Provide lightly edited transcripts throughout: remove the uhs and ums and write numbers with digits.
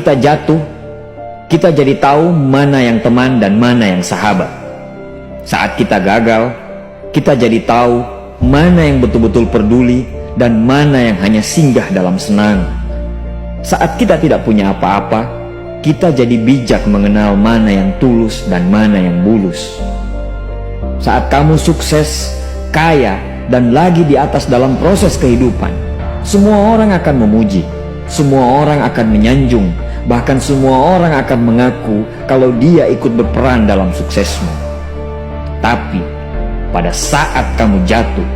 kita jatuh, kita jadi tahu mana yang teman dan mana yang sahabat. Saat kita gagal, kita jadi tahu mana yang betul-betul peduli dan mana yang hanya singgah dalam senang. Saat kita tidak punya apa-apa, kita jadi bijak mengenal mana yang tulus dan mana yang bulus. Saat kamu sukses, kaya, dan lagi di atas dalam proses kehidupan, semua orang akan memuji, semua orang akan menyanjung, bahkan semua orang akan mengaku kalau dia ikut berperan dalam suksesmu. Tapi pada saat kamu jatuh,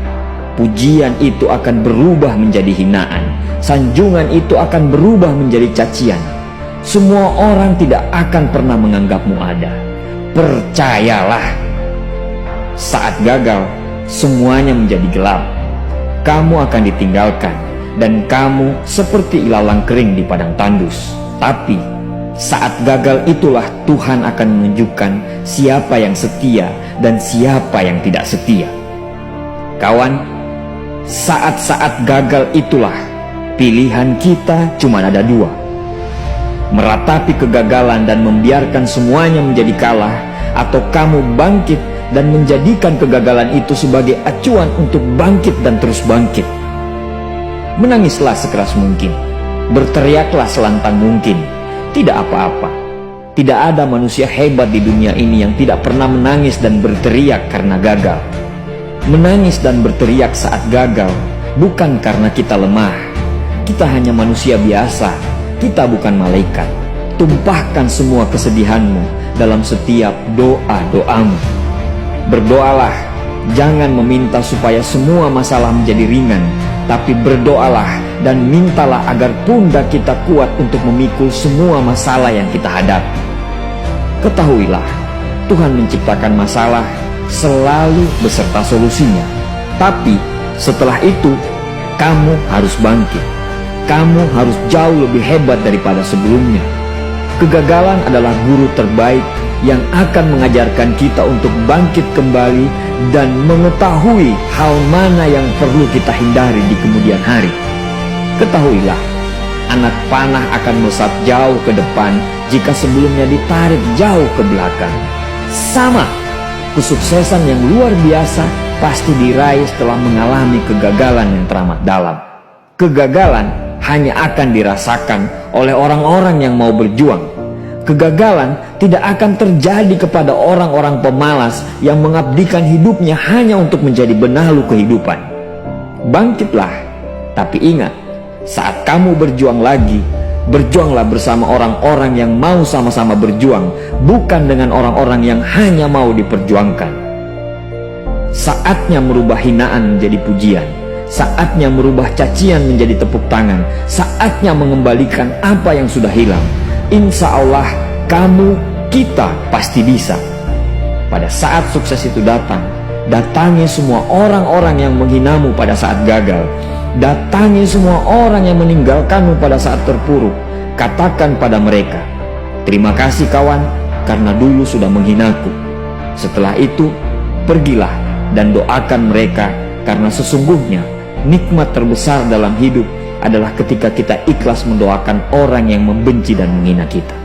pujian itu akan berubah menjadi hinaan, sanjungan itu akan berubah menjadi cacian. Semua orang tidak akan pernah menganggapmu ada. Percayalah, saat gagal, semuanya menjadi gelap. Kamu akan ditinggalkan, dan kamu seperti ilalang kering di padang tandus. Tapi saat gagal itulah Tuhan akan menunjukkan siapa yang setia dan siapa yang tidak setia. Kawan, saat-saat gagal itulah pilihan kita cuma ada dua: meratapi kegagalan dan membiarkan semuanya menjadi kalah, atau kamu bangkit dan menjadikan kegagalan itu sebagai acuan untuk bangkit dan terus bangkit. Menangislah sekeras mungkin, berteriaklah selantang mungkin. Tidak apa-apa. Tidak ada manusia hebat di dunia ini yang tidak pernah menangis dan berteriak karena gagal. Menangis dan berteriak saat gagal bukan karena kita lemah. Kita hanya manusia biasa. Kita bukan malaikat. Tumpahkan semua kesedihanmu dalam setiap doa-doamu. Berdoalah, jangan meminta supaya semua masalah menjadi ringan, tapi berdoalah dan mintalah agar pundak kita kuat untuk memikul semua masalah yang kita hadapi. Ketahuilah, Tuhan menciptakan masalah selalu beserta solusinya. Tapi setelah itu, kamu harus bangkit. Kamu harus jauh lebih hebat daripada sebelumnya. Kegagalan adalah guru terbaik yang akan mengajarkan kita untuk bangkit kembali dan mengetahui hal mana yang perlu kita hindari di kemudian hari. Ketahuilah, anak panah akan melesat jauh ke depan jika sebelumnya ditarik jauh ke belakang. Sama, kesuksesan yang luar biasa pasti diraih setelah mengalami kegagalan yang teramat dalam. Kegagalan hanya akan dirasakan oleh orang-orang yang mau berjuang. Kegagalan tidak akan terjadi kepada orang-orang pemalas yang mengabdikan hidupnya hanya untuk menjadi benalu kehidupan. Bangkitlah, tapi ingat, saat kamu berjuang lagi, berjuanglah bersama orang-orang yang mau sama-sama berjuang, bukan dengan orang-orang yang hanya mau diperjuangkan. Saatnya merubah hinaan menjadi pujian. Saatnya merubah cacian menjadi tepuk tangan. Saatnya mengembalikan apa yang sudah hilang. Insya Allah kamu, kita pasti bisa. Pada saat sukses itu datang, datangi semua orang-orang yang menghinamu pada saat gagal. Datangi semua orang yang meninggalkanmu pada saat terpuruk. Katakan pada mereka, terima kasih kawan, karena dulu sudah menghinaku. Setelah itu, pergilah dan doakan mereka, karena sesungguhnya nikmat terbesar dalam hidup adalah ketika kita ikhlas mendoakan orang yang membenci dan menghina kita.